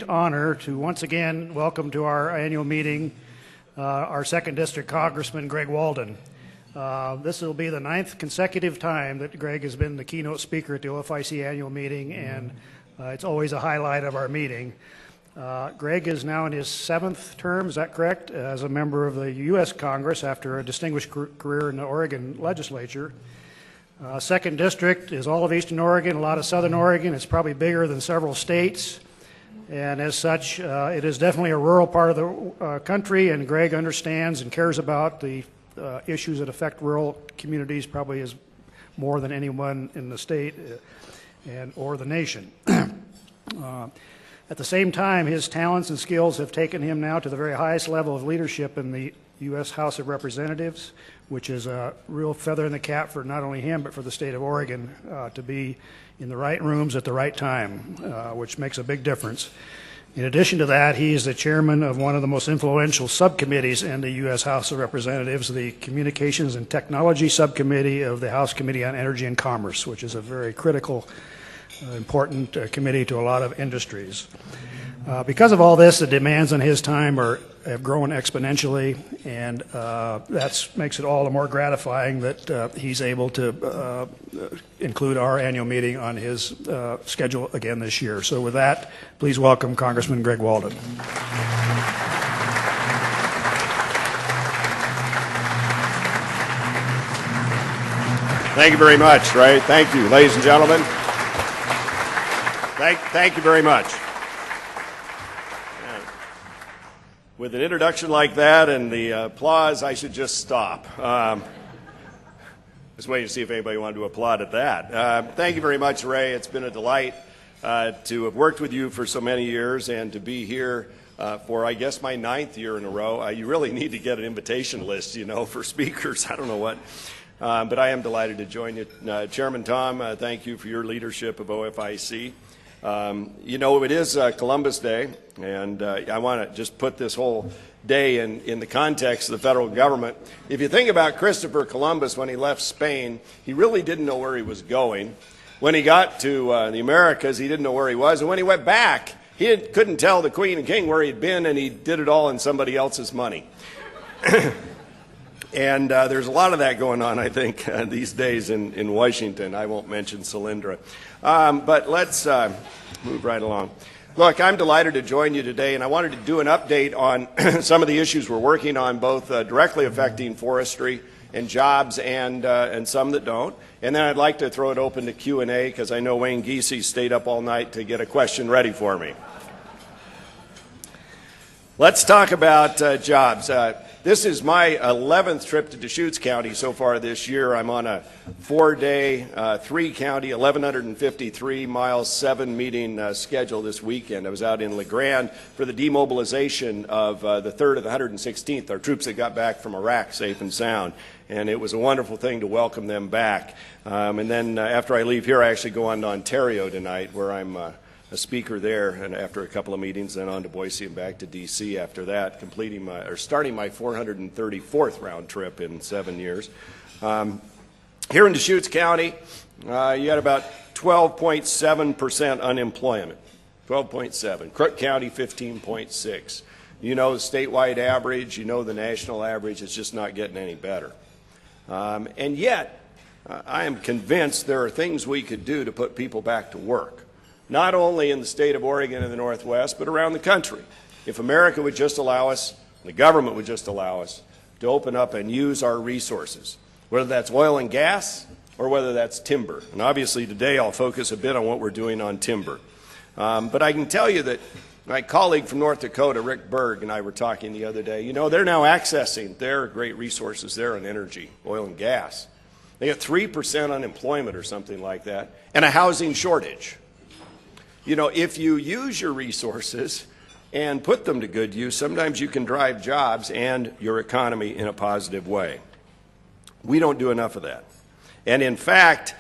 Honor to once again welcome to our annual meeting our 2nd District Congressman Greg Walden. This will be the 9th consecutive time that Greg has been the keynote speaker at the OFIC annual meeting, and it's always a highlight of our meeting. Greg is now in his 7th term, is that correct, as a member of the U.S. Congress after a distinguished career in the Oregon legislature. 2nd District is all of Eastern Oregon, a lot of Southern Oregon. It's probably bigger than several states. And as such, it is definitely a rural part of the country, and Greg understands and cares about the issues that affect rural communities probably as more than anyone in the state or the nation. At the same time, his talents and skills have taken him now to the very highest level of leadership in the U.S. House of Representatives, which is a real feather in the cap for not only him but for the state of Oregon to be in the right rooms at the right time, which makes a big difference. In addition to that, he is the chairman of one of the most influential subcommittees in the U.S. House of Representatives, the Communications and Technology Subcommittee of the House Committee on Energy and Commerce, which is a very critical, important committee to a lot of industries. Because of all this, the demands on his time have grown exponentially, and that makes it all the more gratifying that he's able to include our annual meeting on his schedule again this year. So with that, please welcome Congressman Greg Walden. Thank you very much, Ray. Thank you, ladies and gentlemen. Thank you very much. With an introduction like that and the applause, I should just stop. Just waiting to see if anybody wanted to applaud at that. Thank you very much, Ray. It's been a delight to have worked with you for so many years and to be here for, I guess, my 9th year in a row. You really need to get an invitation list, you know, for speakers. I don't know what. But I am delighted to join you. Chairman Tom, thank you for your leadership of OFIC. You know, it is Columbus Day, and I want to just put this whole day in the context of the federal government. If you think about Christopher Columbus when he left Spain, he really didn't know where he was going. When he got to the Americas, he didn't know where he was. And when he went back, he couldn't tell the Queen and King where he'd been, and he did it all in somebody else's money. And there's a lot of that going on, I think, these days in Washington. I won't mention Solyndra. But let's move right along. Look, I'm delighted to join you today, and I wanted to do an update on some of the issues we're working on, both directly affecting forestry and jobs and some that don't. And then I'd like to throw it open to Q&A, because I know Wayne Giese stayed up all night to get a question ready for me. Let's talk about jobs. This is my 11th trip to Deschutes County so far this year. I'm on a 4-day, 3-county, 1,153-mile, 7-meeting schedule this weekend. I was out in La Grande for the demobilization of the 3rd of the 116th, our troops that got back from Iraq safe and sound. And it was a wonderful thing to welcome them back. And then after I leave here, I actually go on to Ontario tonight, where I'm a speaker there, and after a couple of meetings, then on to Boise and back to D.C. after that, starting my 434th round trip in 7 years. Here in Deschutes County, you had about 12.7% unemployment. 12.7. Crook County, 15.6. You know the statewide average. You know the national average. It's just not getting any better. And yet, I am convinced there are things we could do to put people back to work. Not only in the state of Oregon and the Northwest, but around the country. If America would just allow us, the government would just allow us, to open up and use our resources, whether that's oil and gas or whether that's timber. And obviously today I'll focus a bit on what we're doing on timber. But I can tell you that my colleague from North Dakota, Rick Berg, and I were talking the other day. You know, they're now accessing their great resources there in energy, oil and gas. They got 3% unemployment or something like that, and a housing shortage. You know, if you use your resources and put them to good use, sometimes you can drive jobs and your economy in a positive way. We don't do enough of that. And in fact,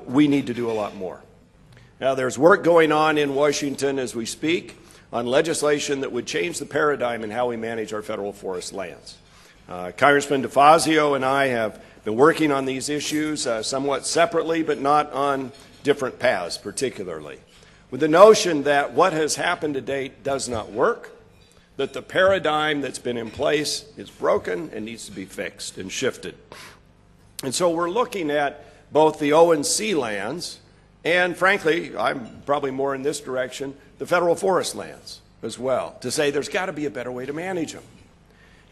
we need to do a lot more. Now, there's work going on in Washington as we speak on legislation that would change the paradigm in how we manage our federal forest lands. Congressman DeFazio and I have been working on these issues somewhat separately, but not on different paths particularly. with the notion that what has happened to date does not work, that the paradigm that's been in place is broken and needs to be fixed and shifted. And so we're looking at both the O and C lands, and frankly, I'm probably more in this direction, the federal forest lands as well, to say there's got to be a better way to manage them.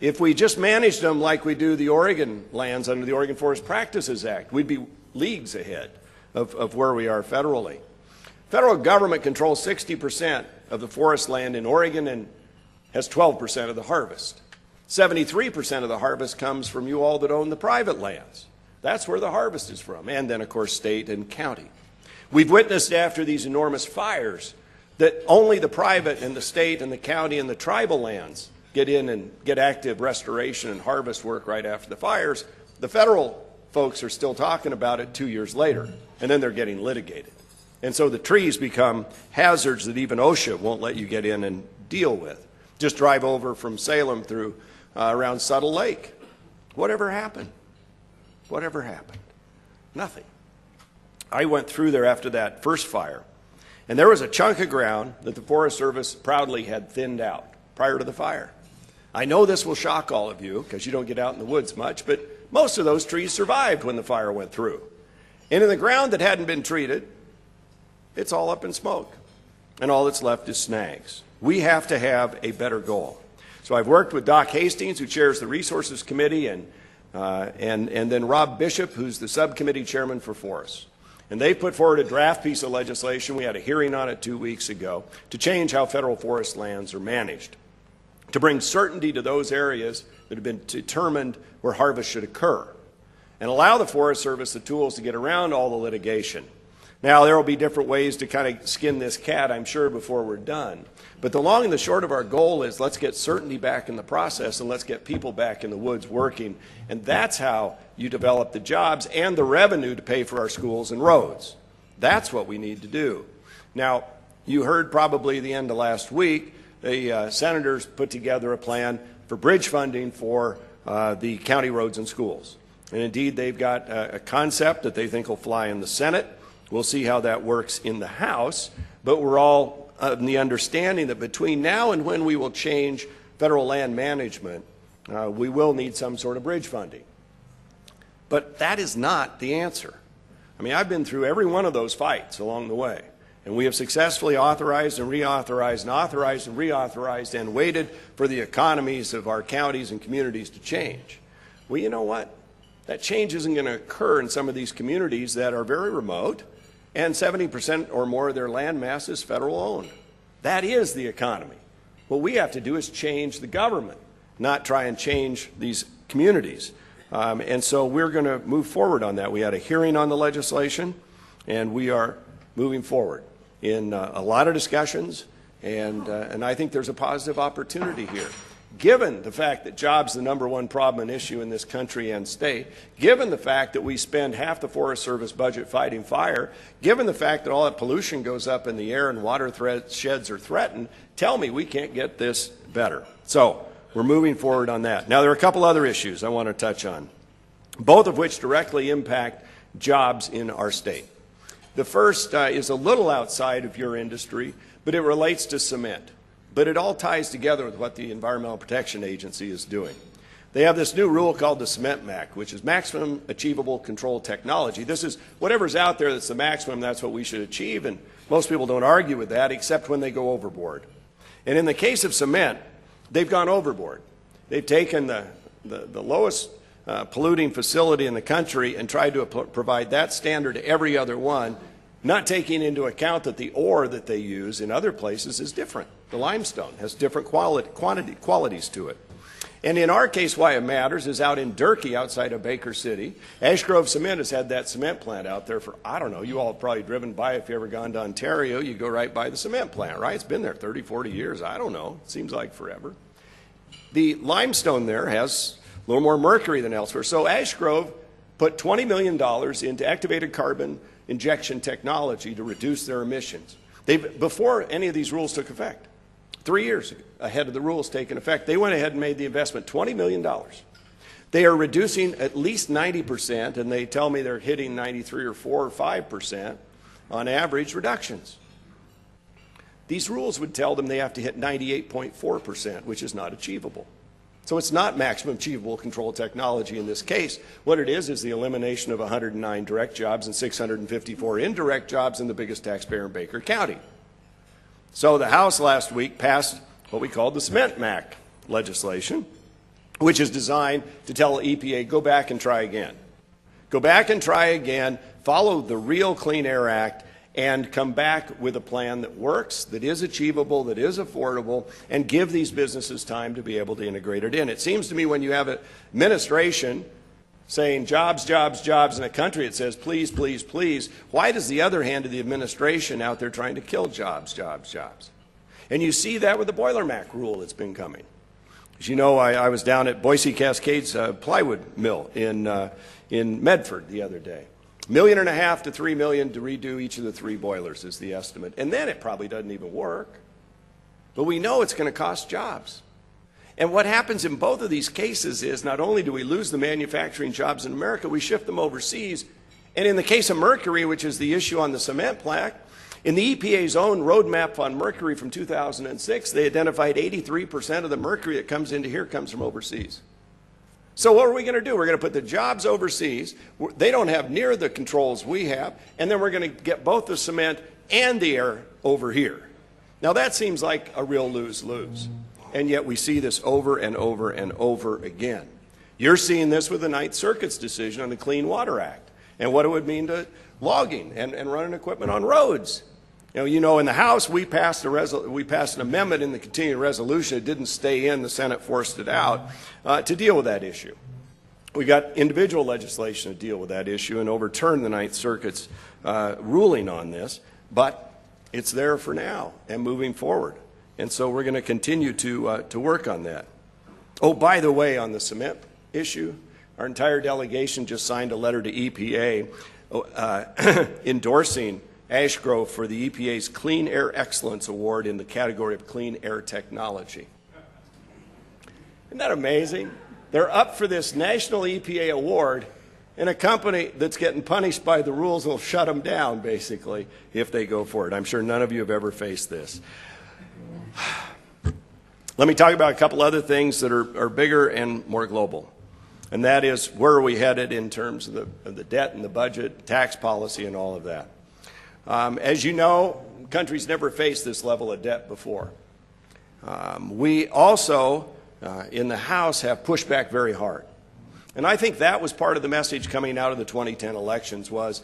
If we just managed them like we do the Oregon lands under the Oregon Forest Practices Act, we'd be leagues ahead of where we are federally. Federal government controls 60% of the forest land in Oregon and has 12% of the harvest. 73% of the harvest comes from you all that own the private lands. That's where the harvest is from, and then, of course, state and county. We've witnessed after these enormous fires that only the private and the state and the county and the tribal lands get in and get active restoration and harvest work right after the fires. The federal folks are still talking about it 2 years later, and then they're getting litigated. And so the trees become hazards that even OSHA won't let you get in and deal with. Just drive over from Salem through around Subtle Lake. Whatever happened? Whatever happened? Nothing. I went through there after that first fire, and there was a chunk of ground that the Forest Service proudly had thinned out prior to the fire. I know this will shock all of you because you don't get out in the woods much, but most of those trees survived when the fire went through. And in the ground that hadn't been treated, it's all up in smoke, and all that's left is snags. We have to have a better goal. So I've worked with Doc Hastings, who chairs the Resources Committee, and then Rob Bishop, who's the subcommittee chairman for forests. And they put forward a draft piece of legislation. We had a hearing on it 2 weeks ago to change how federal forest lands are managed, to bring certainty to those areas that have been determined where harvest should occur, and allow the Forest Service the tools to get around all the litigation. Now, there will be different ways to kind of skin this cat, I'm sure, before we're done. But the long and the short of our goal is let's get certainty back in the process and let's get people back in the woods working. And that's how you develop the jobs and the revenue to pay for our schools and roads. That's what we need to do. Now, you heard probably the end of last week, the senators put together a plan for bridge funding for the county roads and schools. And indeed, they've got a concept that they think will fly in the Senate. We'll see how that works in the House, but we're all in the understanding that between now and when we will change federal land management, we will need some sort of bridge funding. But that is not the answer. I mean, I've been through every one of those fights along the way, and we have successfully authorized and reauthorized and authorized and reauthorized and waited for the economies of our counties and communities to change. Well, you know what? That change isn't going to occur in some of these communities that are very remote, and 70% or more of their land mass is federal owned. That is the economy. What we have to do is change the government, not try and change these communities. And so we're going to move forward on that. We had a hearing on the legislation, and we are moving forward in a lot of discussions, and I think there's a positive opportunity here. Given the fact that jobs are the #1 problem and issue in this country and state, given the fact that we spend half the Forest Service budget fighting fire, given the fact that all that pollution goes up in the air and water sheds are threatened, tell me we can't get this better. So we're moving forward on that. Now, there are a couple other issues I want to touch on, both of which directly impact jobs in our state. The first is a little outside of your industry, but it relates to cement. But it all ties together with what the Environmental Protection Agency is doing. They have this new rule called the Cement MAC, which is Maximum Achievable Control Technology. This is whatever's out there that's the maximum, that's what we should achieve, and most people don't argue with that except when they go overboard. And in the case of cement, they've gone overboard. They've taken the lowest polluting facility in the country and tried to provide that standard to every other one, not taking into account that the ore that they use in other places is different. The limestone has different qualities to it. And in our case, why it matters is out in Durkee, outside of Baker City, Ash Grove Cement has had that cement plant out there for, I don't know, you all have probably driven by if you've ever gone to Ontario, you go right by the cement plant, right? It's been there 30, 40 years, I don't know, it seems like forever. The limestone there has a little more mercury than elsewhere. So Ash Grove put $20 million into activated carbon injection technology to reduce their emissions. Before any of these rules took effect, 3 years ahead of the rules taking effect, they went ahead and made the investment, $20 million. They are reducing at least 90%, and they tell me they're hitting 93 or 4 or 5% on average reductions. these rules would tell them they have to hit 98.4%, which is not achievable. So it's not maximum achievable control technology in this case. What it is the elimination of 109 direct jobs and 654 indirect jobs in the biggest taxpayer in Baker County. So the House last week passed what we called the Cement MAC legislation, which is designed to tell the EPA, go back and try again. Go back and try again, follow the real Clean Air Act, and come back with a plan that works, that is achievable, that is affordable, and give these businesses time to be able to integrate it in. It seems to me when you have an administration saying jobs, jobs, jobs in a country, it says please, please, please, why does the other hand of the administration out there trying to kill jobs, jobs, jobs? And you see that with the Boiler MAC rule that's been coming. As you know, I was down at Boise Cascade's plywood mill in Medford the other day. $1.5 million to $3 million to redo each of the 3 boilers is the estimate. And then it probably doesn't even work. But we know it's going to cost jobs. And what happens in both of these cases is not only do we lose the manufacturing jobs in America, we shift them overseas. And in the case of mercury, which is the issue on the cement plant, in the EPA's own roadmap on mercury from 2006, they identified 83% of the mercury that comes into here comes from overseas. So what are we going to do? We're going to put the jobs overseas. They don't have near the controls we have. And then we're going to get both the cement and the air over here. Now that seems like a real lose-lose. And yet we see this over and over and over again. You're seeing this with the Ninth Circuit's decision on the Clean Water Act and what it would mean to logging and running equipment on roads. You know, in the House, we passed an amendment in the continuing resolution. It didn't stay in. The Senate forced it out to deal with that issue. We got individual legislation to deal with that issue and overturn the Ninth Circuit's ruling on this. But it's there for now and moving forward. And so we're going to continue to work on that. Oh, by the way, on the cement issue, our entire delegation just signed a letter to EPA endorsing Ash Grove for the EPA's Clean Air Excellence Award in the category of clean air technology. Isn't that amazing? They're up for this national EPA award, and a company that's getting punished by the rules will shut them down, basically, if they go for it. I'm sure none of you have ever faced this. Let me talk about a couple other things that are bigger and more global. And that is, where are we headed in terms of the debt and the budget, tax policy, and all of that. As you know, countries never faced this level of debt before. We also, in the House, have pushed back very hard. And I think that was part of the message coming out of the 2010 elections was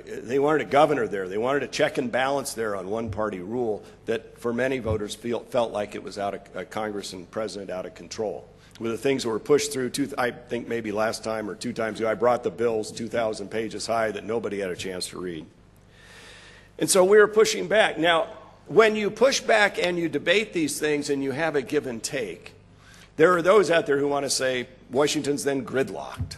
they wanted a governor there. They wanted a check and balance there on one-party rule that for many voters felt like it was out of Congress and President out of control. With the things that were pushed through, I think maybe last time or 2 times ago, I brought the bills 2,000 pages high that nobody had a chance to read. And so we were pushing back. Now, when you push back and you debate these things and you have a give and take, there are those out there who want to say Washington's then gridlocked.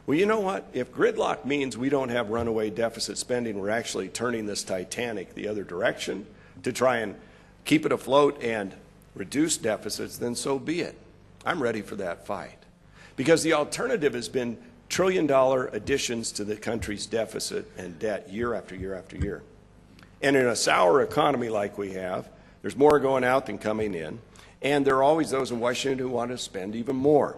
Well, you know what? If gridlock means we don't have runaway deficit spending, we're actually turning this Titanic the other direction to try and keep it afloat and reduce deficits, then so be it. I'm ready for that fight. Because the alternative has been trillion-dollar additions to the country's deficit and debt year after year after year. And in a sour economy like we have, there's more going out than coming in. And there are always those in Washington who want to spend even more.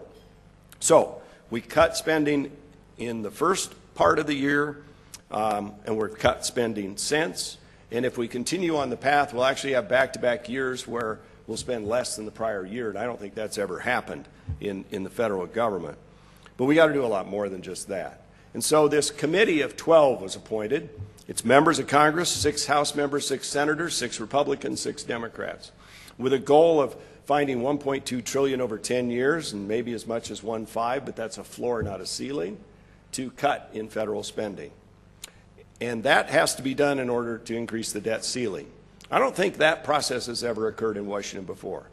So we cut spending in the first part of the year, and we've cut spending since. And if we continue on the path, we'll actually have back-to-back years where we'll spend less than the prior year. And I don't think that's ever happened in the federal government. But we got to do a lot more than just that. And so this committee of 12 was appointed. It's members of Congress, 6 House members, 6 senators, 6 Republicans, 6 Democrats, with a goal of finding $1.2 trillion over 10 years and maybe as much as 1.5, but that's a floor, not a ceiling, to cut in federal spending. And that has to be done in order to increase the debt ceiling. I don't think that process has ever occurred in Washington before,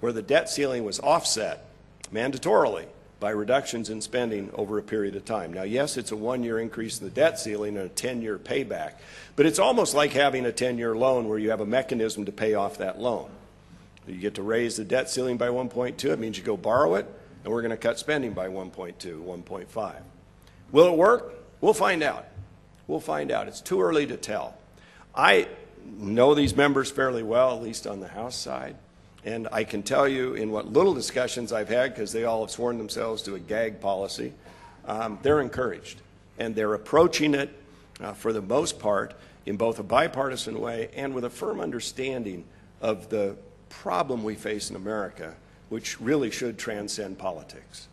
where the debt ceiling was offset mandatorily by reductions in spending over a period of time. Now, yes, it's a 1-year increase in the debt ceiling and a 10-year payback, but it's almost like having a 10-year loan where you have a mechanism to pay off that loan. You get to raise the debt ceiling by 1.2. It means you go borrow it, and we're going to cut spending by 1.2, 1.5. Will it work? We'll find out. We'll find out. It's too early to tell. know these members fairly well, at least on the House side. And I can tell you in what little discussions I've had, because they all have sworn themselves to a gag policy, they're encouraged. And they're approaching it, for the most part, in both a bipartisan way and with a firm understanding of the problem we face in America, which really should transcend politics.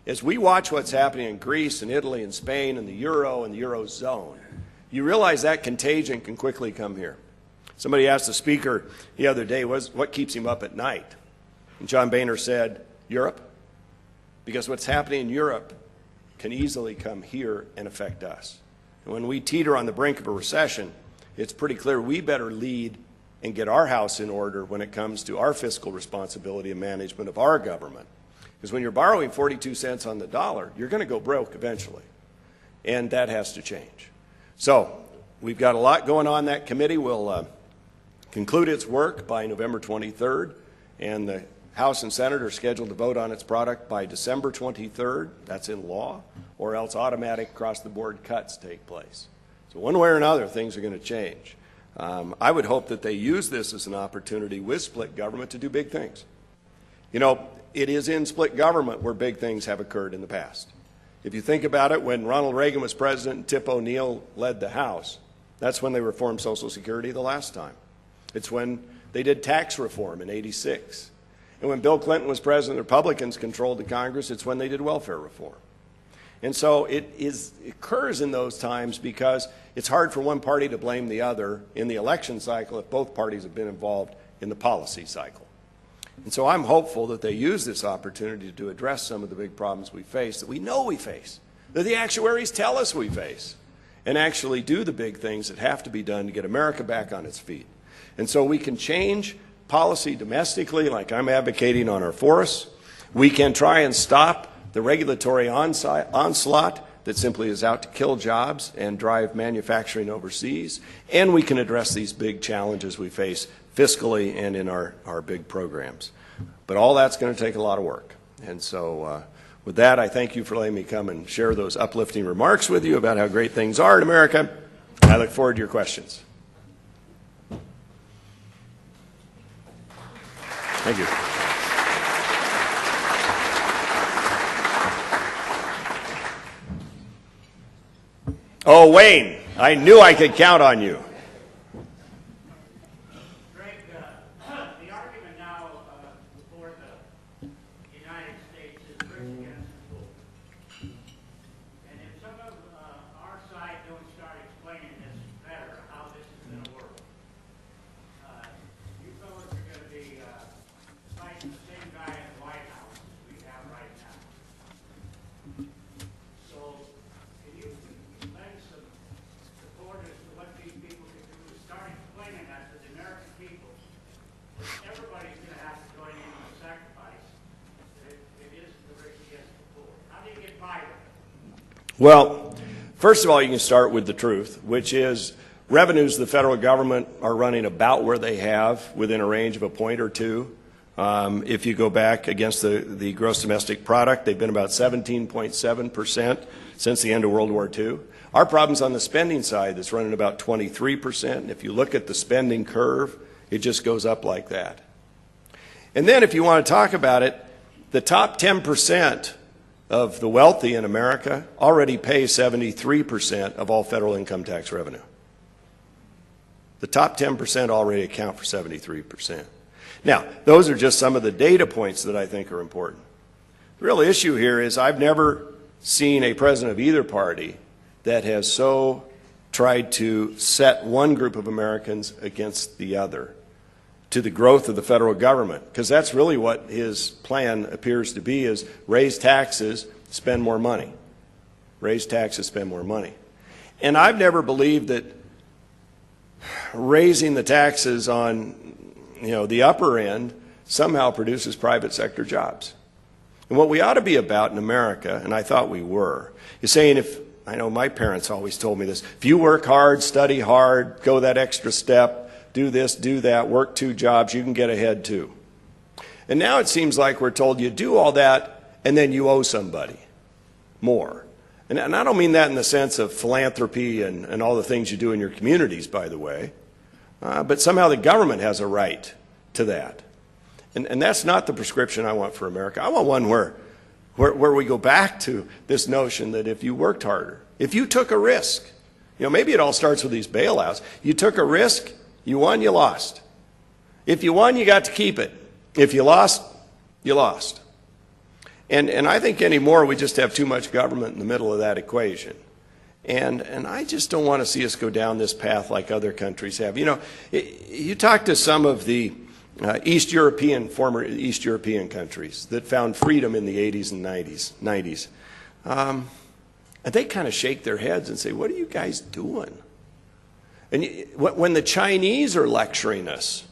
As we watch what's happening in Greece and Italy and Spain and the Euro and the Eurozone, you realize that contagion can quickly come here. Somebody asked the speaker the other day, what keeps him up at night? And John Boehner said, Europe. Because what's happening in Europe can easily come here and affect us. And when we teeter on the brink of a recession, it's pretty clear we better lead and get our house in order when it comes to our fiscal responsibility and management of our government. Because when you're borrowing 42 cents on the dollar, you're going to go broke eventually. And that has to change. So we've got a lot going on. That committee will conclude its work by November 23rd, and the House and Senate are scheduled to vote on its product by December 23rd. That's in law, or else automatic across-the-board cuts take place. So one way or another, things are going to change. I would hope that they use this as an opportunity with split government to do big things. You know, it is in split government where big things have occurred in the past. If you think about it, when Ronald Reagan was president and Tip O'Neill led the House, that's when they reformed Social Security the last time. It's when they did tax reform in '86. And when Bill Clinton was president, the Republicans controlled the Congress, it's when they did welfare reform. And so it occurs in those times because it's hard for one party to blame the other in the election cycle if both parties have been involved in the policy cycle. And so I'm hopeful that they use this opportunity to address some of the big problems we face, that we know we face, that the actuaries tell us we face, and actually do the big things that have to be done to get America back on its feet. And so we can change policy domestically, like I'm advocating on our forests. We can try and stop the regulatory onslaught that simply is out to kill jobs and drive manufacturing overseas. And we can address these big challenges we face fiscally and in our big programs. But all that's going to take a lot of work. And so with that, I thank you for letting me come and share those uplifting remarks with you about how great things are in America. I look forward to your questions. Thank you. Oh, Wayne, I knew I could count on you. Greg, the argument now before the United States is Chris against the pool. And if some of our side don't start explaining this better, how this is going to work, you fellas are going to be fighting the same guy in the White House as we have right now. So can you lend some support as to what these people can do to start explaining that to the American people? That everybody's going to have to join in on the sacrifice. That it isn't the rich against the poor. How do you get by with it? Well, first of all, you can start with the truth, which is revenues of the federal government are running about where they have, within a range of a point or two. If you go back against the gross domestic product, they've been about 17.7% since the end of World War II. Our problem's on the spending side that's running about 23%. And if you look at the spending curve, it just goes up like that. And then if you want to talk about it, the top 10% of the wealthy in America already pay 73% of all federal income tax revenue. The top 10% already account for 73%. Now, those are just some of the data points that I think are important. The real issue here is I've never seen a president of either party that has so tried to set one group of Americans against the other to the growth of the federal government, because that's really what his plan appears to be, is raise taxes, spend more money. Raise taxes, spend more money. And I've never believed that raising the taxes on the upper end somehow produces private sector jobs. And what we ought to be about in America, and I thought we were, is saying, I know my parents always told me this, if you work hard, study hard, go that extra step, do this, do that, work 2 jobs, you can get ahead too. And now it seems like we're told you do all that and then you owe somebody more. And I don't mean that in the sense of philanthropy and all the things you do in your communities, by the way. but somehow the government has a right to that. And that's not the prescription I want for America. I want one where we go back to this notion that if you worked harder, if you took a risk, maybe it all starts with these bailouts. You took a risk, you won, you lost. If you won, you got to keep it. If you lost, you lost. And I think anymore we just have too much government in the middle of that equation. And I just don't want to see us go down this path like other countries have. You talk to some of the former East European countries that found freedom in the 80s and 90s. And they kind of shake their heads and say, what are you guys doing? And when the Chinese are lecturing us,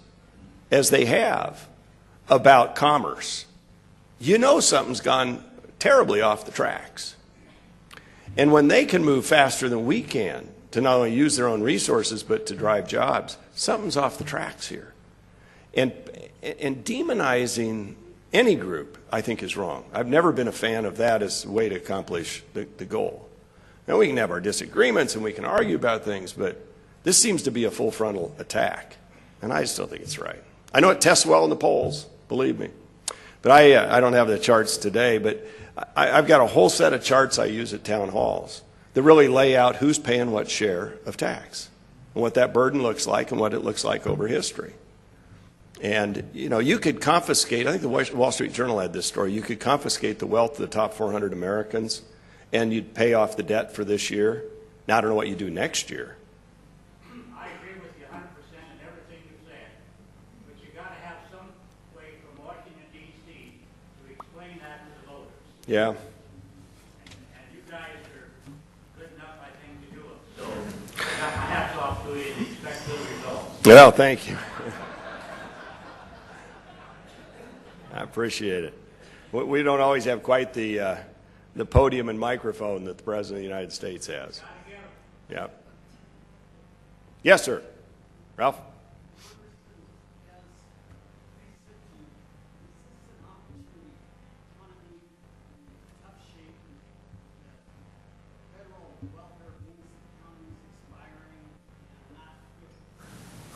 as they have, about commerce, something's gone terribly off the tracks. And when they can move faster than we can to not only use their own resources but to drive jobs, something's off the tracks here. And demonizing any group, I think, is wrong. I've never been a fan of that as a way to accomplish the goal. Now, we can have our disagreements and we can argue about things, but this seems to be a full frontal attack. And I still think it's right. I know it tests well in the polls, believe me. But I don't have the charts today, but I've got a whole set of charts I use at town halls that really lay out who's paying what share of tax and what that burden looks like and what it looks like over history. And, you could confiscate, I think the Wall Street Journal had this story, you could confiscate the wealth of the top 400 Americans and you'd pay off the debt for this year. Now, I don't know what you do next year. I agree with you 100% in everything you said, but you got to have some way from Washington, D.C. to explain that to the voters. Yeah. And you guys are good enough, I think, to do it. So I got my hats off to you and expect good results. Well, thank you. I appreciate it. We don't always have quite the podium and microphone that the President of the United States has. Yeah. Yes, sir. Ralph?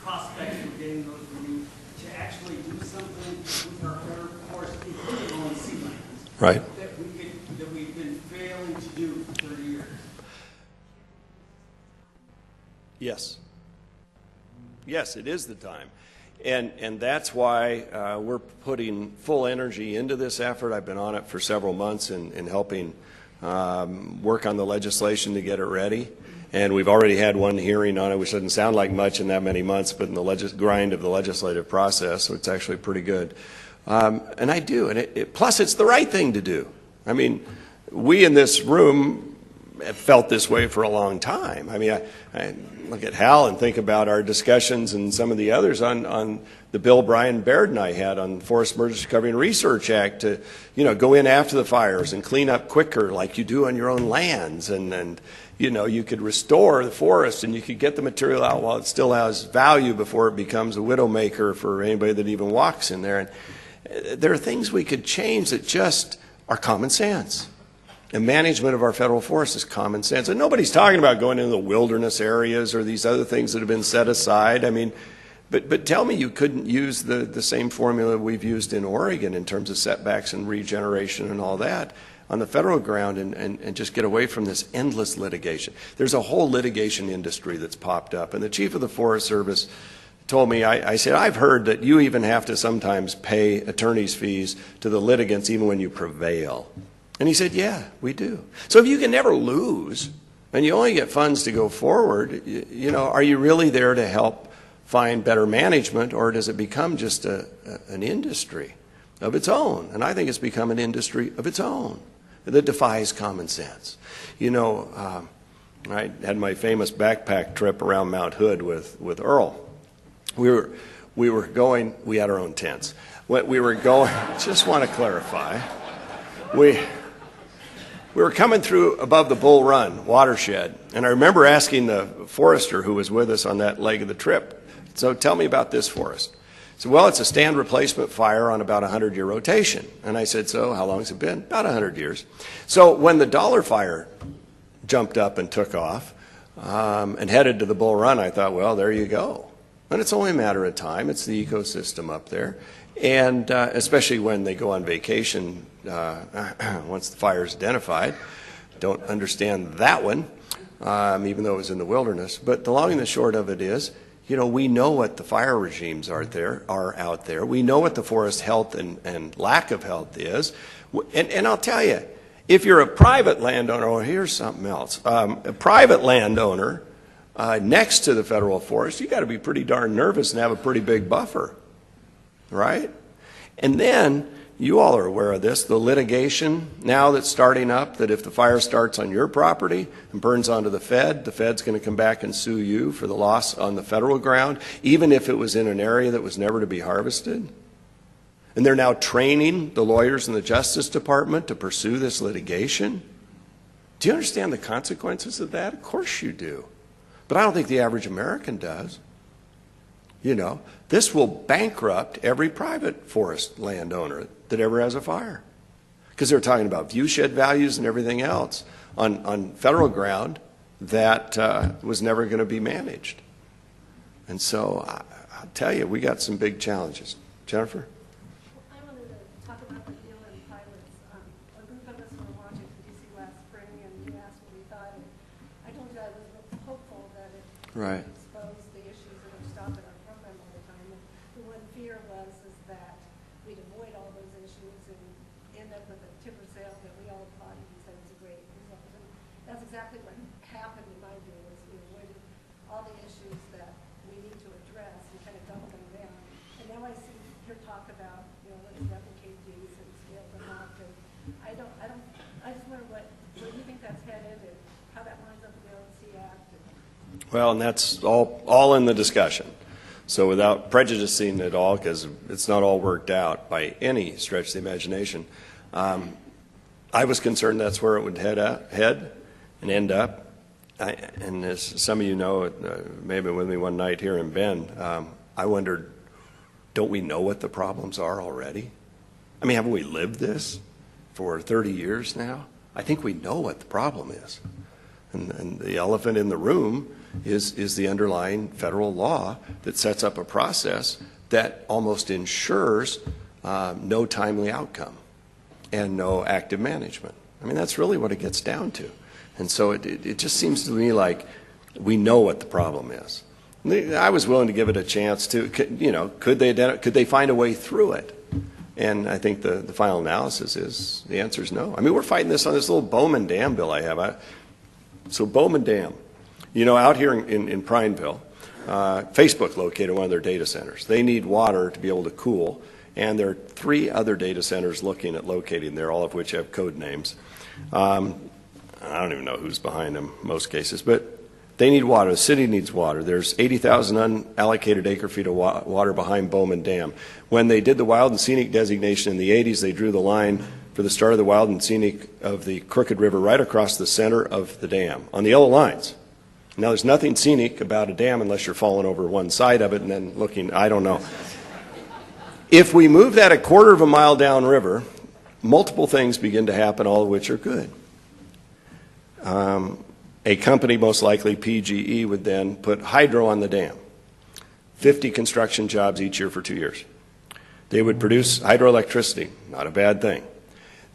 Prospects for getting those renewed to actually do something with our federal force, including on sea lands, Right. that we've been failing to do for 30 years. Yes. Yes, it is the time. And that's why we're putting full energy into this effort. I've been on it for several months in helping work on the legislation to get it ready. And we've already had one hearing on it, which doesn't sound like much in that many months, but in the grind of the legislative process, so it's actually pretty good. And I do. And plus, it's the right thing to do. I mean, we in this room have felt this way for a long time. I mean, I look at Hal and think about our discussions and some of the others on the bill Brian Baird and I had on the Forest Emergency Recovery and Research Act to, go in after the fires and clean up quicker like you do on your own lands. And you could restore the forest and you could get the material out while it still has value before it becomes a widowmaker for anybody that even walks in there. And there are things we could change that just are common sense. And management of our federal forest is common sense. And nobody's talking about going into the wilderness areas or these other things that have been set aside. I mean, but tell me you couldn't use the same formula we've used in Oregon in terms of setbacks and regeneration and all that on the federal ground and just get away from this endless litigation. There's a whole litigation industry that's popped up. And the chief of the Forest Service told me, I said, I've heard that you even have to sometimes pay attorney's fees to the litigants even when you prevail. And he said, yeah, we do. So if you can never lose and you only get funds to go forward, are you really there to help find better management, or does it become just an industry of its own? And I think it's become an industry of its own that defies common sense. I had my famous backpack trip around Mount Hood with Earl. We had our own tents. We were going, just want to clarify, we were coming through above the Bull Run watershed, and I remember asking the forester who was with us on that leg of the trip, so tell me about this forest. He said, well, it's a stand replacement fire on about a 100-year rotation. And I said, so how long has it been? About 100 years. So when the dollar fire jumped up and took off and headed to the Bull Run, I thought, well, there you go. And it's only a matter of time. It's the ecosystem up there. And especially when they go on vacation, once the fire is identified. Don't understand that one, even though it was in the wilderness. But the long and the short of it is, you know, we know what the fire regimes are out there. We know what the forest health and lack of health is. And I'll tell you, if you're a private landowner, oh, here's something else. A private landowner next to the federal forest, you got to be pretty darn nervous and have a pretty big buffer, right? And then, you all are aware of this, the litigation now that's starting up, that if the fire starts on your property and burns onto the Fed's going to come back and sue you for the loss on the federal ground, even if it was in an area that was never to be harvested. And they're now training the lawyers in the Justice Department to pursue this litigation. Do you understand the consequences of that? Of course you do. But I don't think the average American does. You know, this will bankrupt every private forest landowner that ever has a fire. Because they're talking about viewshed values and everything else on federal ground that was never going to be managed. And so I'll tell you, we got some big challenges. Jennifer? I wanted to talk about the EVM pilots. A group of us were watching from DC last spring, and you asked what we thought. And I told you I was hopeful that it Right. would expose the issues that are stopping our program all the time. And the one fear was that we'd avoid all those issues and end up with a timber sale that we all applauded and said was a great result. And that's exactly what happened in my view, is we avoided all the issues that we need to address and kind of double them down. And now I see your talk about, you know, let's replicate these and scale them up. And I just wonder where you think that's headed and how that lines up with the ONC Act. Well, and that's all in the discussion. So without prejudicing it all, because it's not all worked out by any stretch of the imagination, I was concerned that's where it would head and end up. And as some of you know, maybe with me one night here in Bend, I wondered, don't we know what the problems are already? I mean, haven't we lived this for 30 years now? I think we know what the problem is. And the elephant in the room is the underlying federal law that sets up a process that almost ensures no timely outcome and no active management. I mean, that's really what it gets down to. And so it just seems to me like we know what the problem is. I was willing to give it a chance to, you know, could they find a way through it? And I think the final analysis is, the answer is no. I mean, we're fighting this on this little Bowman Dam bill I have. So Bowman Dam, you know, out here in Prineville, Facebook located one of their data centers. They need water to be able to cool, and there are 3 other data centers looking at locating there, all of which have code names. I don't even know who's behind them in most cases, but they need water. The city needs water. There's 80,000 unallocated acre-feet of water behind Bowman Dam. When they did the wild and scenic designation in the 80s, they drew the line for the start of the wild and scenic of the Crooked River right across the center of the dam on the yellow lines. Now, there's nothing scenic about a dam unless you're falling over one side of it and then looking, I don't know. If we move that a quarter of a mile downriver, multiple things begin to happen, all of which are good. A company, most likely PGE, would then put hydro on the dam. 50 construction jobs each year for 2 years. They would produce hydroelectricity, not a bad thing.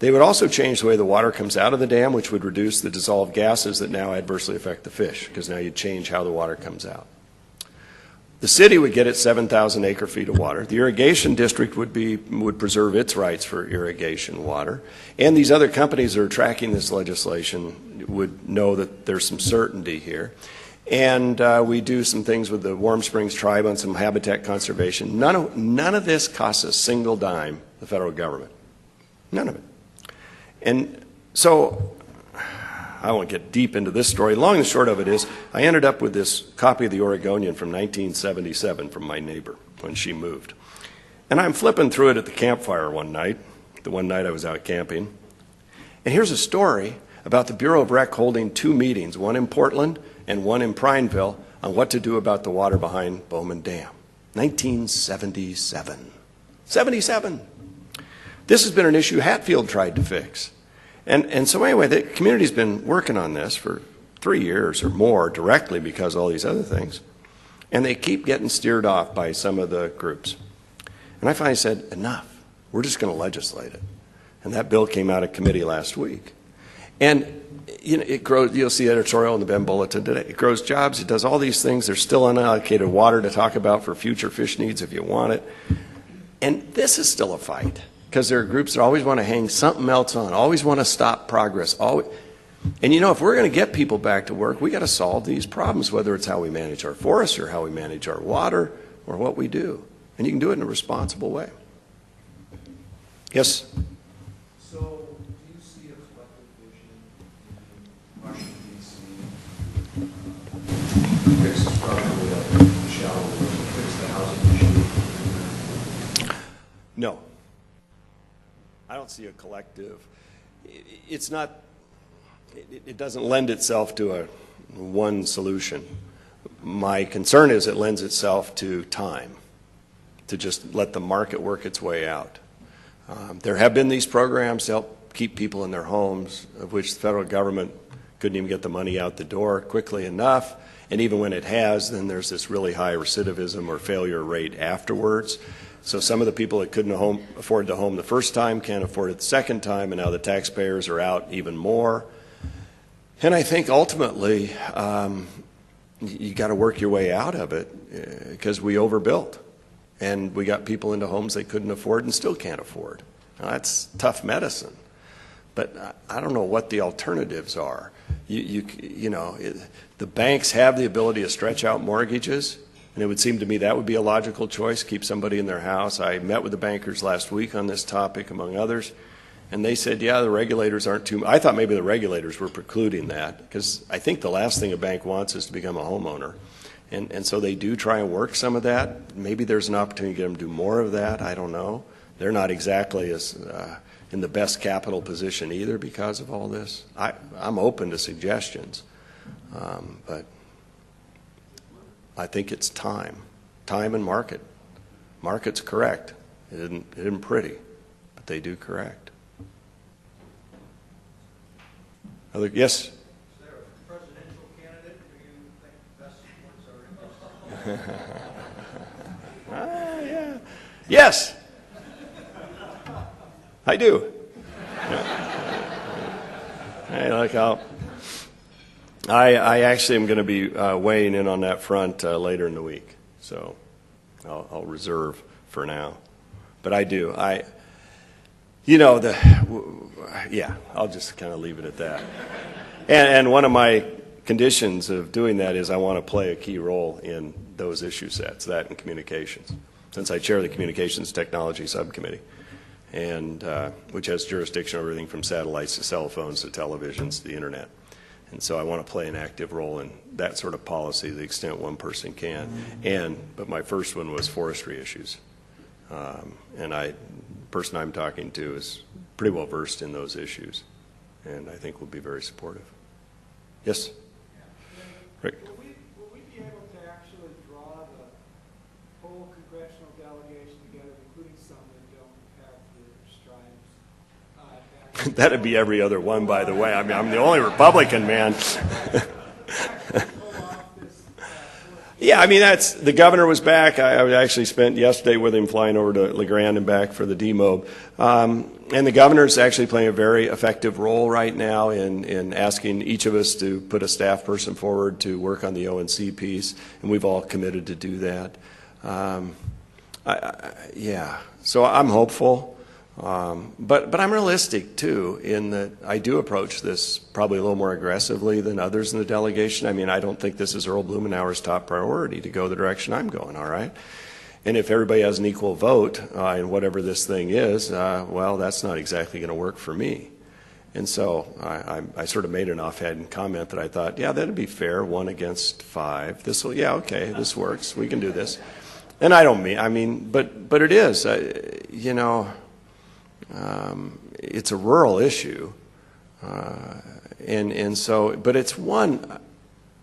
They would also change the way the water comes out of the dam, which would reduce the dissolved gases that now adversely affect the fish, because now you'd change how the water comes out. The city would get its 7,000 acre-feet of water. The irrigation district would preserve its rights for irrigation water. And these other companies that are tracking this legislation would know that there's some certainty here. And we do some things with the Warm Springs Tribe on some habitat conservation. None of this costs a single dime the federal government. None of it. And so I won't get deep into this story. Long and short of it is, I ended up with this copy of the Oregonian from 1977 from my neighbor when she moved. And I'm flipping through it at the campfire one night, the one night I was out camping. And here's a story about the Bureau of Rec holding 2 meetings, one in Portland and one in Prineville, on what to do about the water behind Bowman Dam. 1977. 77. This has been an issue Hatfield tried to fix. And so anyway, the community's been working on this for 3 years or more directly because of all these other things. And they keep getting steered off by some of the groups. And I finally said, enough. We're just going to legislate it. And that bill came out of committee last week. And you know, it grows, you'll see editorial in the Bend Bulletin today. It grows jobs. It does all these things. There's still unallocated water to talk about for future fish needs if you want it. And this is still a fight because there are groups that always want to hang something else on, always want to stop progress. And you know, if we're going to get people back to work, we got to solve these problems, whether it's how we manage our forests or how we manage our water or what we do. And you can do it in a responsible way. Yes? So, do you see a collective vision in Washington, D.C. Fix this problem shall fix the housing issue? No. I don't see a collective. It's not, it doesn't lend itself to a one solution. My concern is it lends itself to time, to just let the market work its way out. There have been these programs to help keep people in their homes, of which the federal government couldn't even get the money out the door quickly enough. And even when it has, then there's this really high recidivism or failure rate afterwards. So some of the people that couldn't afford the home the first time can't afford it the second time, and now the taxpayers are out even more. And I think ultimately you got to work your way out of it because we overbuilt. And we got people into homes they couldn't afford and still can't afford. Now, that's tough medicine. But I don't know what the alternatives are. You know, the banks have the ability to stretch out mortgages, and it would seem to me that would be a logical choice, keep somebody in their house. I met with the bankers last week on this topic, among others, and they said, yeah, the regulators aren't too... I thought maybe the regulators were precluding that, because I think the last thing a bank wants is to become a homeowner. And so they do try and work some of that. Maybe there's an opportunity to get them to do more of that. I don't know. They're not exactly as in the best capital position either because of all this. I'm open to suggestions, but I think it's time and market. Market's correct. It isn't pretty, but they do correct. Yes. Yeah. Yes, I do. Hey, look, I actually am going to be weighing in on that front later in the week, so I'll reserve for now. But I do. Yeah, I'll just kind of leave it at that. And one of my conditions of doing that is I want to play a key role in those issue sets, that and communications, since I chair the Communications Technology Subcommittee, and which has jurisdiction over everything from satellites to cell phones to televisions to the internet. And so I want to play an active role in that sort of policy to the extent one person can. But my first one was forestry issues. And the person I'm talking to is pretty well versed in those issues, and I think will be very supportive. Yes? Rick? Will we be able to actually draw the whole congressional delegation together, including some that don't have the stripes? That'd be every other one, by the way. I mean, I'm the only Republican, man. Yeah, I mean, the governor was back. I actually spent yesterday with him flying over to LeGrand and back for the demob. And the governor's actually playing a very effective role right now in asking each of us to put a staff person forward to work on the ONC piece, and we've all committed to do that. Yeah, so I'm hopeful. But I'm realistic, too, in that I do approach this probably a little more aggressively than others in the delegation. I mean, I don't think this is Earl Blumenauer's top priority to go the direction I'm going, all right? And if everybody has an equal vote in whatever this thing is, well, that's not exactly going to work for me. And so I sort of made an offhand comment that I thought, yeah, that'd be fair, 1 against 5. Yeah, okay, this works. We can do this. And I mean, but it is, you know, it's a rural issue, and so, but it's one,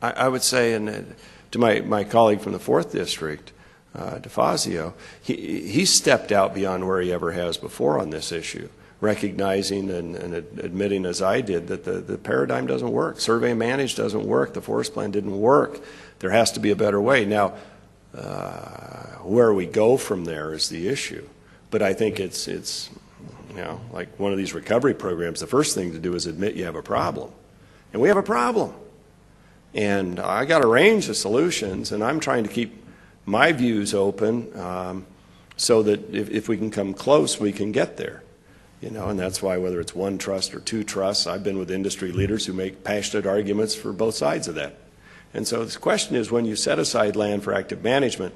I would say, and to my colleague from the 4th District, DeFazio, he stepped out beyond where he ever has before on this issue, recognizing and admitting, as I did, that the paradigm doesn't work. Survey and manage doesn't work. The forest plan didn't work. There has to be a better way. Now, where we go from there is the issue. But I think it's you know, like one of these recovery programs, the first thing to do is admit you have a problem. And we have a problem. And I got a range of solutions, and I'm trying to keep my views open so that if we can come close, we can get there. You know, and that's why whether it's one trust or two trusts, I've been with industry leaders who make passionate arguments for both sides of that. And so the question is, when you set aside land for active management,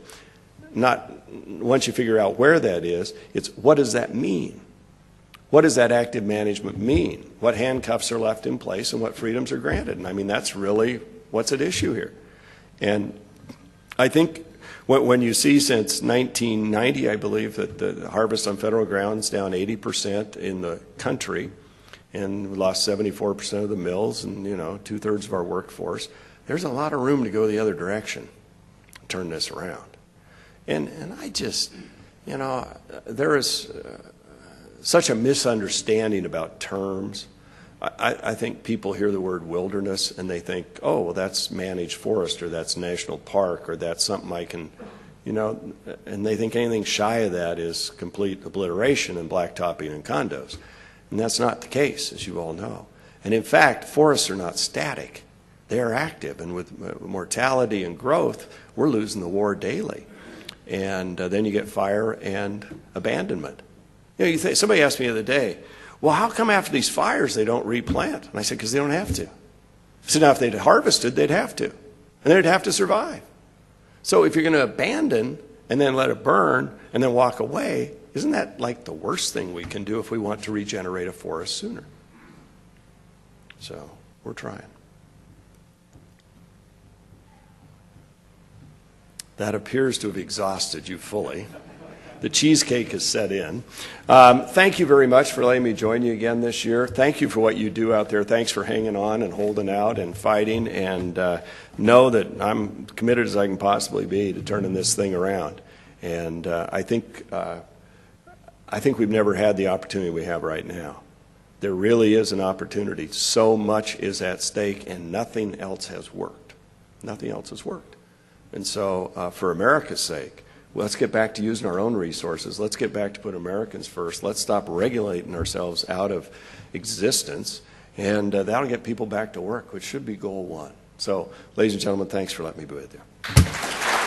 not once you figure out where that is, it's what does that mean? What does that active management mean? What handcuffs are left in place and what freedoms are granted? And I mean, that's really what's at issue here. And I think when you see since 1990, I believe, that the harvest on federal ground is down 80% in the country, and we lost 74% of the mills and, you know, 2/3 of our workforce, there's a lot of room to go the other direction, turn this around. And I just, you know, there is such a misunderstanding about terms. I think people hear the word wilderness and they think, oh, well, that's managed forest or that's national park or that's something I can, you know, and they think anything shy of that is complete obliteration and blacktopping and condos. And that's not the case, as you all know. And in fact, forests are not static. They are active. And with mortality and growth, we're losing the war daily. And then you get fire and abandonment. You know, somebody asked me the other day, well, how come after these fires they don't replant? And I said, because they don't have to. So now if they'd harvested, they'd have to. And they'd have to survive. So if you're going to abandon and then let it burn and then walk away, isn't that like the worst thing we can do if we want to regenerate a forest sooner? So we're trying. That appears to have exhausted you fully. The cheesecake is set in. Thank you very much for letting me join you again this year. Thank you for what you do out there. Thanks for hanging on and holding out and fighting. And know that I'm committed as I can possibly be to turning this thing around. And I think we've never had the opportunity we have right now. There really is an opportunity. So much is at stake, and nothing else has worked. Nothing else has worked. And so for America's sake, let's get back to using our own resources. Let's get back to putting Americans first. Let's stop regulating ourselves out of existence, and that'll get people back to work, which should be goal one. So, ladies and gentlemen, thanks for letting me be with you.